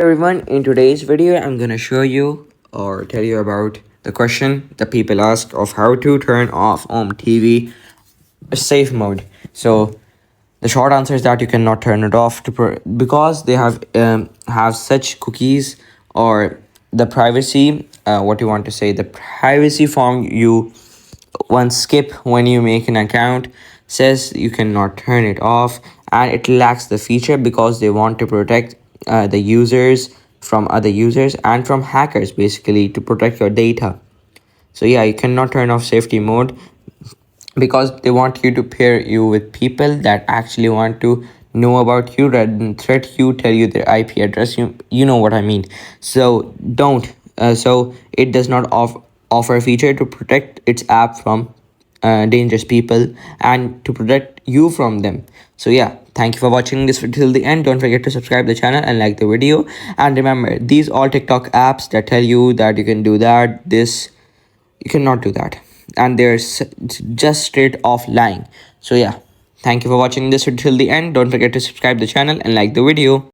Everyone, in today's video I'm gonna show you or tell you about the question that people ask of how to turn off home TV safe mode. So the short answer is that you cannot turn it off because they have such cookies or the privacy. What you want to say? The privacy form you once skip when you make an account says you cannot turn it off, and it lacks the feature because they want to protect the users from other users and from hackers, basically to protect your data. So yeah, you cannot turn off safety mode because they want you to pair you with people that actually want to know about you rather than threat you, tell you their IP address. You know what I mean. So don't. So it does not offer a feature to protect its app from dangerous people and to protect you from them. So yeah, thank you for watching this till the end. Don't forget to subscribe the channel and like the video. And remember, these all TikTok apps that tell you that you can do that, this, you cannot do that, and they're just straight off lying. So yeah, thank you for watching this until the end. Don't forget to subscribe the channel and like the video.